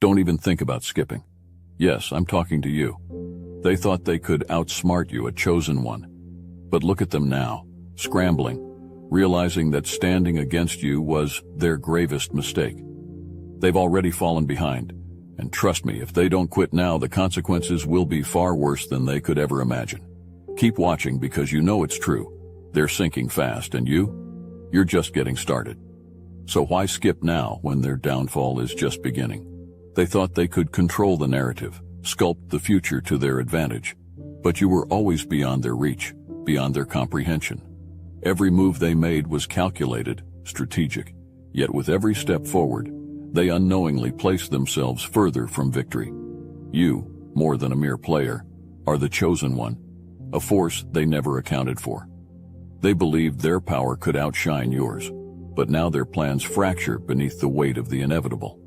Don't even think about skipping. Yes, I'm talking to you. They thought they could outsmart you, a chosen one. But look at them now, scrambling, realizing that standing against you was their gravest mistake. They've already fallen behind, and trust me, if they don't quit now, the consequences will be far worse than they could ever imagine. Keep watching because you know it's true. They're sinking fast, and you're just getting started. So why skip now when their downfall is just beginning? They thought they could control the narrative, sculpt the future to their advantage. But you were always beyond their reach, beyond their comprehension. Every move they made was calculated, strategic, yet with every step forward, they unknowingly placed themselves further from victory. You, more than a mere player, are the chosen one, a force they never accounted for. They believed their power could outshine yours, but now their plans fracture beneath the weight of the inevitable.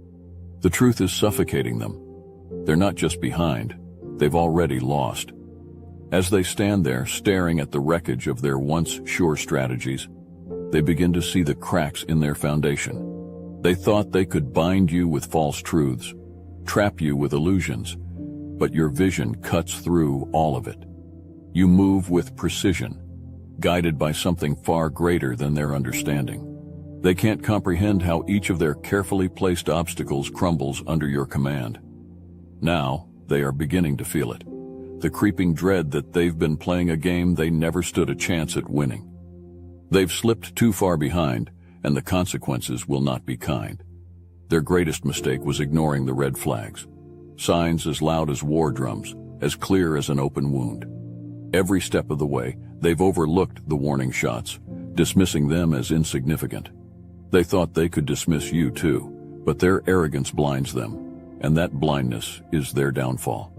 The truth is suffocating them. They're not just behind, they've already lost. As they stand there staring at the wreckage of their once sure strategies, they begin to see the cracks in their foundation. They thought they could bind you with false truths, trap you with illusions, but your vision cuts through all of it. You move with precision, guided by something far greater than their understanding. They can't comprehend how each of their carefully placed obstacles crumbles under your command. Now, they are beginning to feel it. The creeping dread that they've been playing a game they never stood a chance at winning. They've slipped too far behind, and the consequences will not be kind. Their greatest mistake was ignoring the red flags. Signs as loud as war drums, as clear as an open wound. Every step of the way, they've overlooked the warning shots, dismissing them as insignificant. They thought they could dismiss you too, but their arrogance blinds them, and that blindness is their downfall.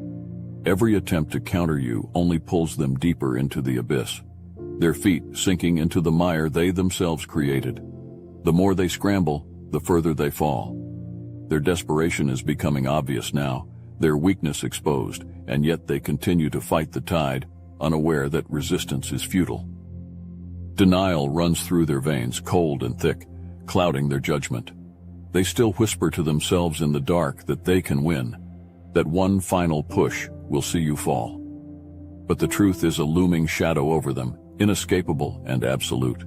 Every attempt to counter you only pulls them deeper into the abyss, their feet sinking into the mire they themselves created. The more they scramble, the further they fall. Their desperation is becoming obvious now, their weakness exposed, and yet they continue to fight the tide, unaware that resistance is futile. Denial runs through their veins, cold and thick, clouding their judgment. They still whisper to themselves in the dark that they can win, that one final push will see you fall. But the truth is a looming shadow over them, inescapable and absolute.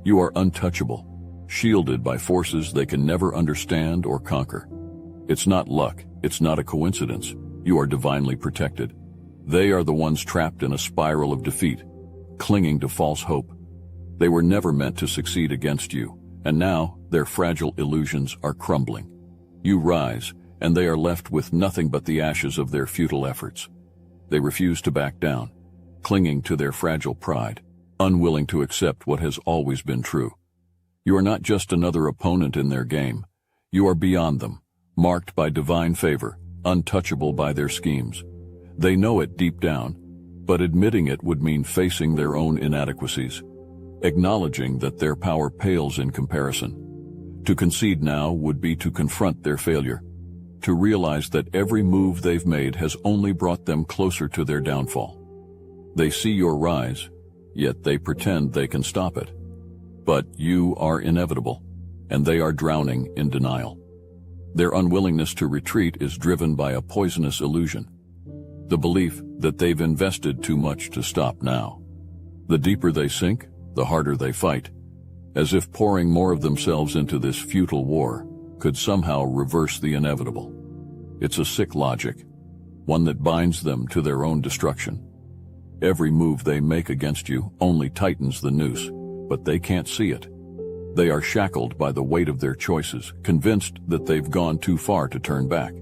You are untouchable, shielded by forces they can never understand or conquer. It's not luck, it's not a coincidence. You are divinely protected. They are the ones trapped in a spiral of defeat, clinging to false hope. They were never meant to succeed against you, and now their fragile illusions are crumbling. You rise, and they are left with nothing but the ashes of their futile efforts. They refuse to back down, clinging to their fragile pride, unwilling to accept what has always been true. You are not just another opponent in their game. You are beyond them, marked by divine favor, untouchable by their schemes. They know it deep down, but admitting it would mean facing their own inadequacies, acknowledging that their power pales in comparison. To concede now would be to confront their failure, to realize that every move they've made has only brought them closer to their downfall. They see your rise, yet they pretend they can stop it. But you are inevitable, and they are drowning in denial. Their unwillingness to retreat is driven by a poisonous illusion, the belief that they've invested too much to stop now. The deeper they sink, the harder they fight, as if pouring more of themselves into this futile war could somehow reverse the inevitable. It's a sick logic, one that binds them to their own destruction. Every move they make against you only tightens the noose, but they can't see it. They are shackled by the weight of their choices, convinced that they've gone too far to turn back.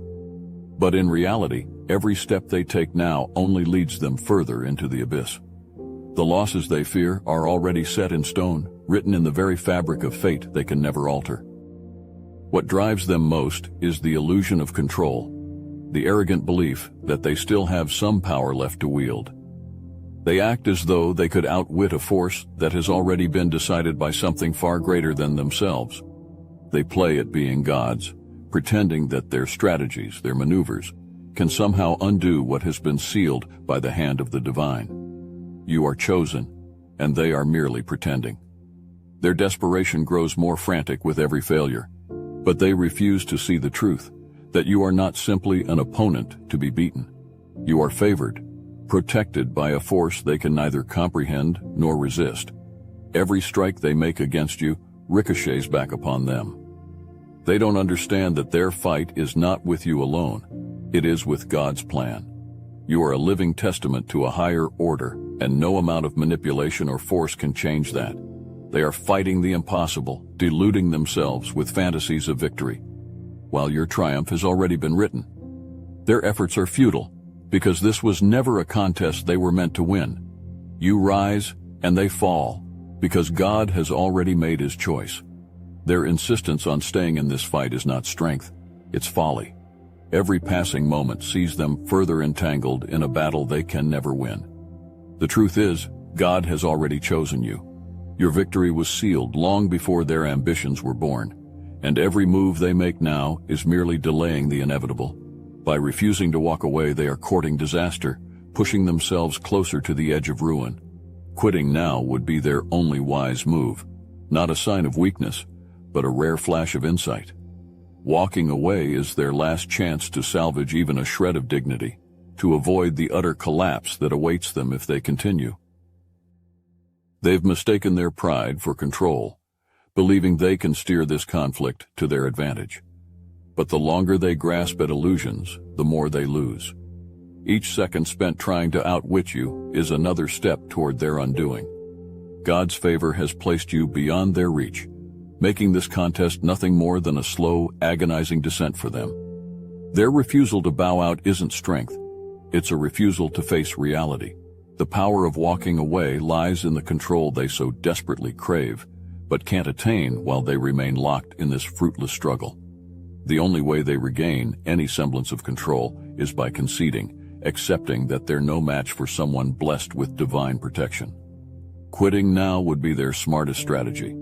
But in reality, every step they take now only leads them further into the abyss. The losses they fear are already set in stone, written in the very fabric of fate they can never alter. What drives them most is the illusion of control, the arrogant belief that they still have some power left to wield. They act as though they could outwit a force that has already been decided by something far greater than themselves. They play at being gods, pretending that their strategies, their maneuvers, can somehow undo what has been sealed by the hand of the divine. You are chosen, and they are merely pretending. Their desperation grows more frantic with every failure, but they refuse to see the truth, that you are not simply an opponent to be beaten. You are favored, protected by a force they can neither comprehend nor resist. Every strike they make against you ricochets back upon them. They don't understand that their fight is not with you alone. It is with God's plan. You are a living testament to a higher order, and no amount of manipulation or force can change that. They are fighting the impossible, deluding themselves with fantasies of victory, while your triumph has already been written. Their efforts are futile, because this was never a contest they were meant to win. You rise, and they fall, because God has already made his choice. Their insistence on staying in this fight is not strength, it's folly. Every passing moment sees them further entangled in a battle they can never win. The truth is, God has already chosen you. Your victory was sealed long before their ambitions were born, and every move they make now is merely delaying the inevitable. By refusing to walk away, they are courting disaster, pushing themselves closer to the edge of ruin. Quitting now would be their only wise move, not a sign of weakness, but a rare flash of insight. Walking away is their last chance to salvage even a shred of dignity, to avoid the utter collapse that awaits them if they continue. They've mistaken their pride for control, believing they can steer this conflict to their advantage. But the longer they grasp at illusions, the more they lose. Each second spent trying to outwit you is another step toward their undoing. God's favor has placed you beyond their reach, making this contest nothing more than a slow, agonizing descent for them. Their refusal to bow out isn't strength. It's a refusal to face reality. The power of walking away lies in the control they so desperately crave, but can't attain while they remain locked in this fruitless struggle. The only way they regain any semblance of control is by conceding, accepting that they're no match for someone blessed with divine protection. Quitting now would be their smartest strategy.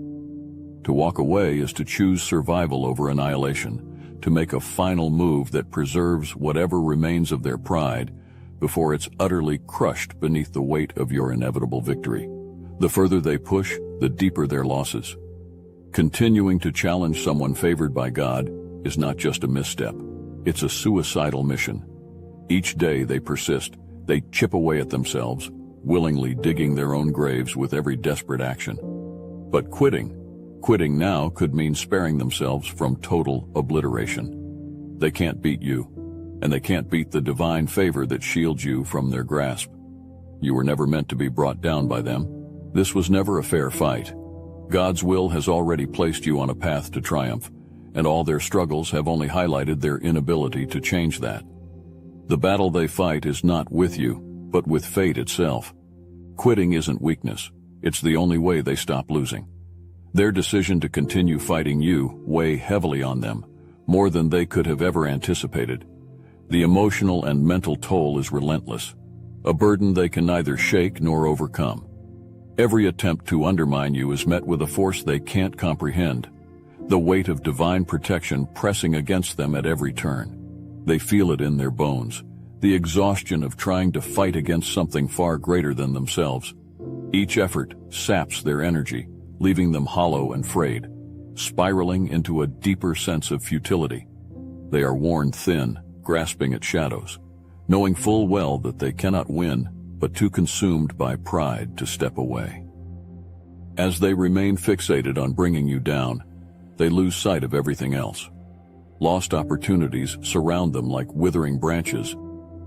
To walk away is to choose survival over annihilation, to make a final move that preserves whatever remains of their pride before it's utterly crushed beneath the weight of your inevitable victory. The further they push, the deeper their losses. Continuing to challenge someone favored by God is not just a misstep, it's a suicidal mission. Each day they persist, they chip away at themselves, willingly digging their own graves with every desperate action. But quitting now could mean sparing themselves from total obliteration. They can't beat you, and they can't beat the divine favor that shields you from their grasp. You were never meant to be brought down by them. This was never a fair fight. God's will has already placed you on a path to triumph, and all their struggles have only highlighted their inability to change that. The battle they fight is not with you, but with fate itself. Quitting isn't weakness, it's the only way they stop losing. Their decision to continue fighting you weigh heavily on them, more than they could have ever anticipated. The emotional and mental toll is relentless, a burden they can neither shake nor overcome. Every attempt to undermine you is met with a force they can't comprehend, the weight of divine protection pressing against them at every turn. They feel it in their bones, the exhaustion of trying to fight against something far greater than themselves. Each effort saps their energy, leaving them hollow and frayed, spiraling into a deeper sense of futility. They are worn thin, grasping at shadows, knowing full well that they cannot win, but too consumed by pride to step away. As they remain fixated on bringing you down, they lose sight of everything else. Lost opportunities surround them like withering branches,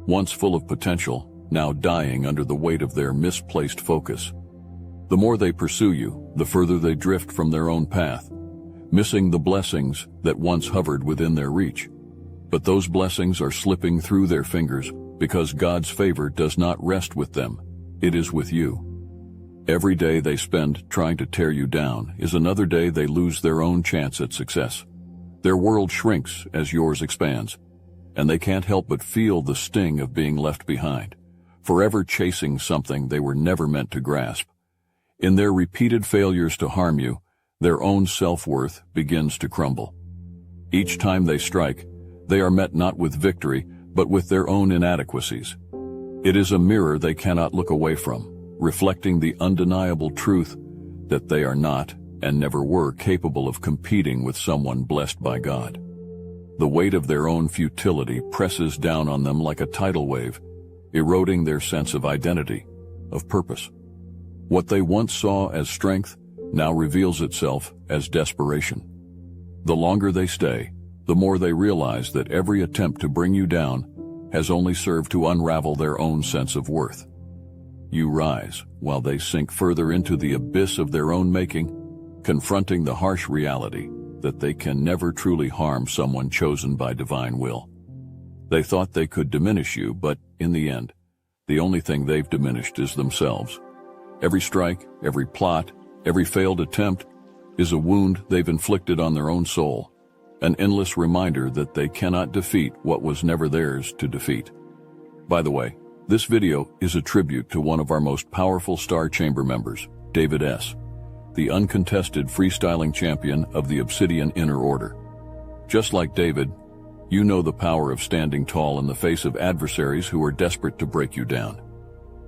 once full of potential, now dying under the weight of their misplaced focus. The more they pursue you, the further they drift from their own path, missing the blessings that once hovered within their reach. But those blessings are slipping through their fingers because God's favor does not rest with them, it is with you. Every day they spend trying to tear you down is another day they lose their own chance at success. Their world shrinks as yours expands, and they can't help but feel the sting of being left behind, forever chasing something they were never meant to grasp. In their repeated failures to harm you, their own self-worth begins to crumble. Each time they strike, they are met not with victory, but with their own inadequacies. It is a mirror they cannot look away from, reflecting the undeniable truth that they are not and never were capable of competing with someone blessed by God. The weight of their own futility presses down on them like a tidal wave, eroding their sense of identity, of purpose. What they once saw as strength now reveals itself as desperation. The longer they stay, the more they realize that every attempt to bring you down has only served to unravel their own sense of worth. You rise while they sink further into the abyss of their own making, confronting the harsh reality that they can never truly harm someone chosen by divine will. They thought they could diminish you, but in the end, the only thing they've diminished is themselves. Every strike, every plot, every failed attempt is a wound they've inflicted on their own soul, an endless reminder that they cannot defeat what was never theirs to defeat. By the way, this video is a tribute to one of our most powerful Star Chamber members, David S., the uncontested freestyling champion of the Obsidian Inner Order. Just like David, you know the power of standing tall in the face of adversaries who are desperate to break you down.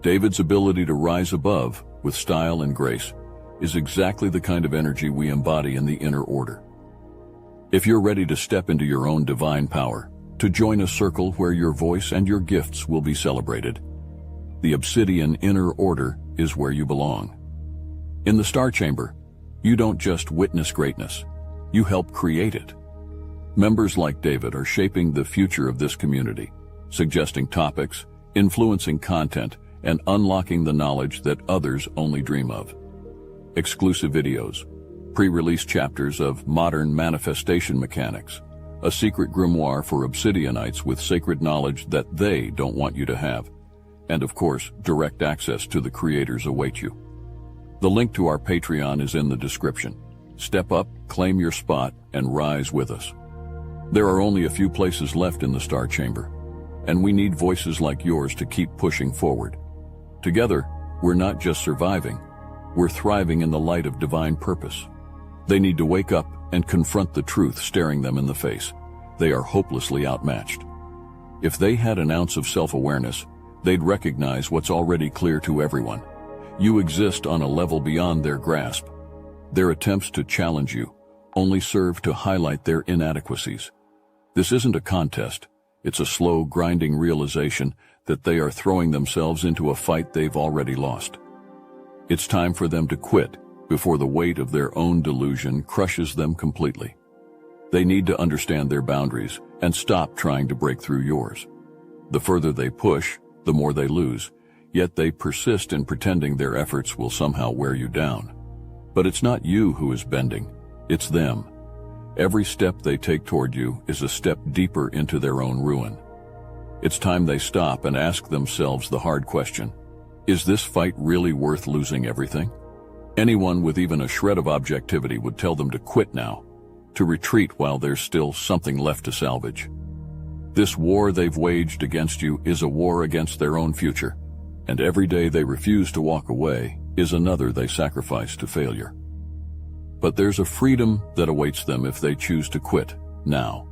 David's ability to rise above with style and grace is exactly the kind of energy we embody in the Inner Order. If you're ready to step into your own divine power, to join a circle where your voice and your gifts will be celebrated, the Obsidian Inner Order is where you belong. In the Star Chamber, you don't just witness greatness, you help create it. Members like David are shaping the future of this community, suggesting topics, influencing content, and unlocking the knowledge that others only dream of. Exclusive videos, pre-release chapters of modern manifestation mechanics, a secret grimoire for Obsidianites with sacred knowledge that they don't want you to have, and of course, direct access to the creators await you. The link to our Patreon is in the description. Step up, claim your spot, and rise with us. There are only a few places left in the Star Chamber, and we need voices like yours to keep pushing forward. Together, we're not just surviving, we're thriving in the light of divine purpose. They need to wake up and confront the truth staring them in the face. They are hopelessly outmatched. If they had an ounce of self-awareness, they'd recognize what's already clear to everyone. You exist on a level beyond their grasp. Their attempts to challenge you only serve to highlight their inadequacies. This isn't a contest. It's a slow, grinding realization that they are throwing themselves into a fight they've already lost. It's time for them to quit before the weight of their own delusion crushes them completely. They need to understand their boundaries and stop trying to break through yours. The further they push, the more they lose, yet they persist in pretending their efforts will somehow wear you down. But it's not you who is bending, it's them. Every step they take toward you is a step deeper into their own ruin. It's time they stop and ask themselves the hard question: is this fight really worth losing everything? Anyone with even a shred of objectivity would tell them to quit now, to retreat while there's still something left to salvage. This war they've waged against you is a war against their own future, and every day they refuse to walk away is another they sacrifice to failure. But there's a freedom that awaits them if they choose to quit now.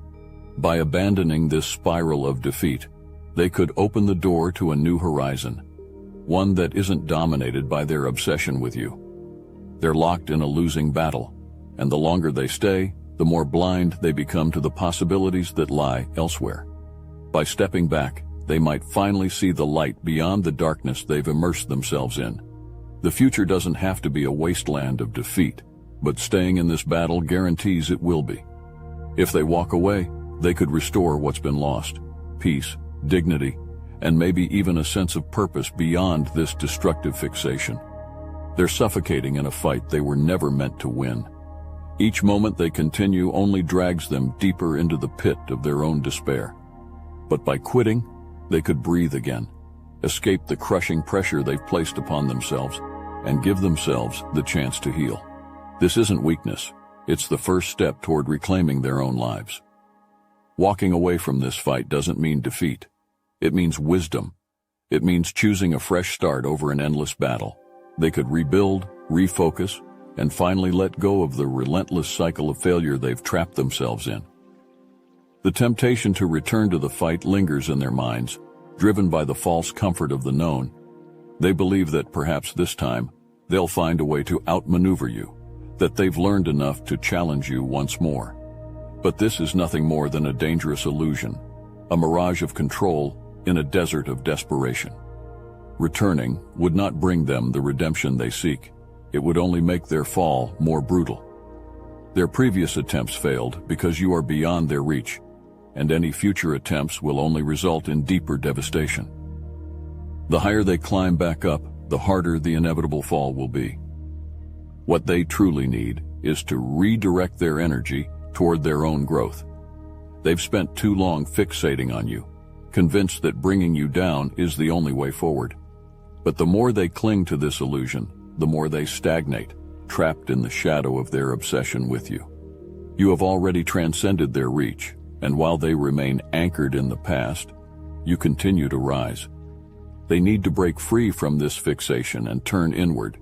By abandoning this spiral of defeat, they could open the door to a new horizon, one that isn't dominated by their obsession with you. They're locked in a losing battle, and the longer they stay, the more blind they become to the possibilities that lie elsewhere. By stepping back, they might finally see the light beyond the darkness they've immersed themselves in. The future doesn't have to be a wasteland of defeat, but staying in this battle guarantees it will be. If they walk away, they could restore what's been lost: peace, dignity, and maybe even a sense of purpose beyond this destructive fixation. They're suffocating in a fight they were never meant to win. Each moment they continue only drags them deeper into the pit of their own despair. But by quitting, they could breathe again, escape the crushing pressure they've placed upon themselves, and give themselves the chance to heal. This isn't weakness, it's the first step toward reclaiming their own lives. Walking away from this fight doesn't mean defeat. It means wisdom. It means choosing a fresh start over an endless battle. They could rebuild, refocus, and finally let go of the relentless cycle of failure they've trapped themselves in. The temptation to return to the fight lingers in their minds, driven by the false comfort of the known. They believe that perhaps this time, they'll find a way to outmaneuver you, that they've learned enough to challenge you once more. But this is nothing more than a dangerous illusion, a mirage of control in a desert of desperation. Returning would not bring them the redemption they seek. It would only make their fall more brutal. Their previous attempts failed because you are beyond their reach, and any future attempts will only result in deeper devastation. The higher they climb back up, the harder the inevitable fall will be. What they truly need is to redirect their energy toward their own growth. They've spent too long fixating on you, convinced that bringing you down is the only way forward. But the more they cling to this illusion, the more they stagnate, trapped in the shadow of their obsession with you. You have already transcended their reach, and while they remain anchored in the past, you continue to rise. They need to break free from this fixation and turn inward,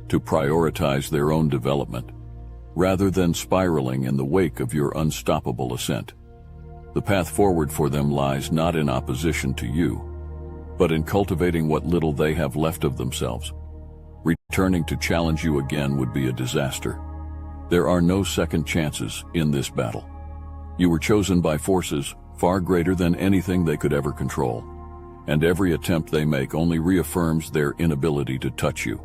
to prioritize their own development, rather than spiraling in the wake of your unstoppable ascent. The path forward for them lies not in opposition to you, but in cultivating what little they have left of themselves. Returning to challenge you again would be a disaster. There are no second chances in this battle. You were chosen by forces far greater than anything they could ever control, and every attempt they make only reaffirms their inability to touch you.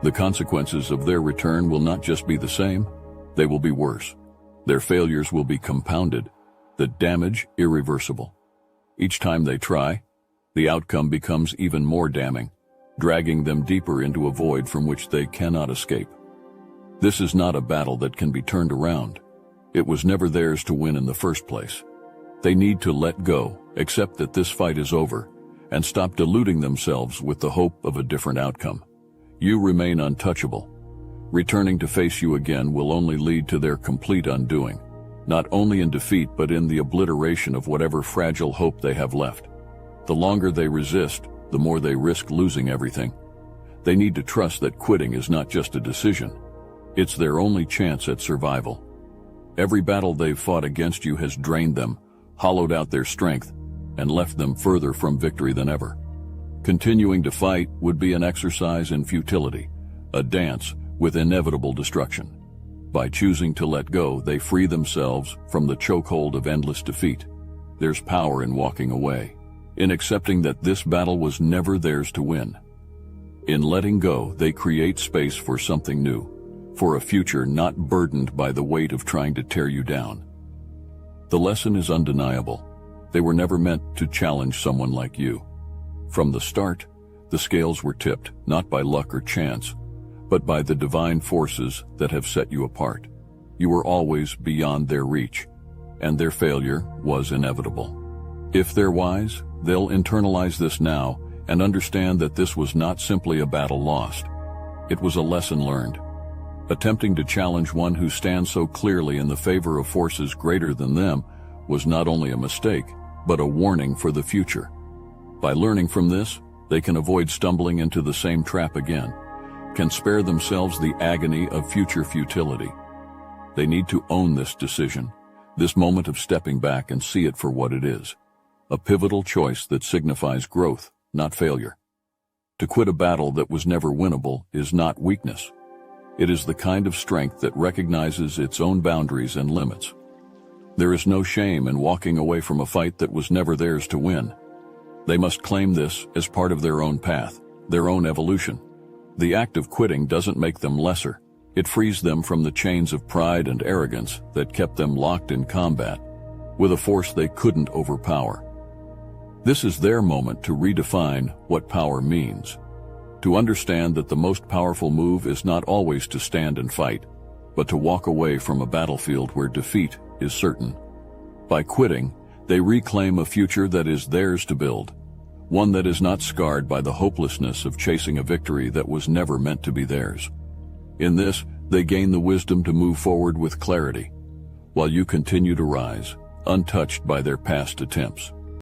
The consequences of their return will not just be the same, they will be worse. Their failures will be compounded, the damage irreversible. Each time they try, the outcome becomes even more damning, dragging them deeper into a void from which they cannot escape. This is not a battle that can be turned around. It was never theirs to win in the first place. They need to let go, accept that this fight is over, and stop deluding themselves with the hope of a different outcome. You remain untouchable. Returning to face you again will only lead to their complete undoing, not only in defeat but in the obliteration of whatever fragile hope they have left. The longer they resist, the more they risk losing everything. They need to trust that quitting is not just a decision. It's their only chance at survival. Every battle they've fought against you has drained them, hollowed out their strength, and left them further from victory than ever. Continuing to fight would be an exercise in futility, a dance with inevitable destruction. By choosing to let go, they free themselves from the chokehold of endless defeat. There's power in walking away, in accepting that this battle was never theirs to win. In letting go, they create space for something new, for a future not burdened by the weight of trying to tear you down. The lesson is undeniable. They were never meant to challenge someone like you. From the start, the scales were tipped, not by luck or chance, but by the divine forces that have set you apart. You were always beyond their reach, and their failure was inevitable. If they're wise, they'll internalize this now and understand that this was not simply a battle lost. It was a lesson learned. Attempting to challenge one who stands so clearly in the favor of forces greater than them was not only a mistake, but a warning for the future. By learning from this, they can avoid stumbling into the same trap again, can spare themselves the agony of future futility. They need to own this decision, this moment of stepping back and see it for what it is, a pivotal choice that signifies growth, not failure. To quit a battle that was never winnable is not weakness. It is the kind of strength that recognizes its own boundaries and limits. There is no shame in walking away from a fight that was never theirs to win. They must claim this as part of their own path, their own evolution. The act of quitting doesn't make them lesser. It frees them from the chains of pride and arrogance that kept them locked in combat with a force they couldn't overpower. This is their moment to redefine what power means, to understand that the most powerful move is not always to stand and fight, but to walk away from a battlefield where defeat is certain. By quitting, they reclaim a future that is theirs to build, one that is not scarred by the hopelessness of chasing a victory that was never meant to be theirs. In this, they gain the wisdom to move forward with clarity, while you continue to rise, untouched by their past attempts.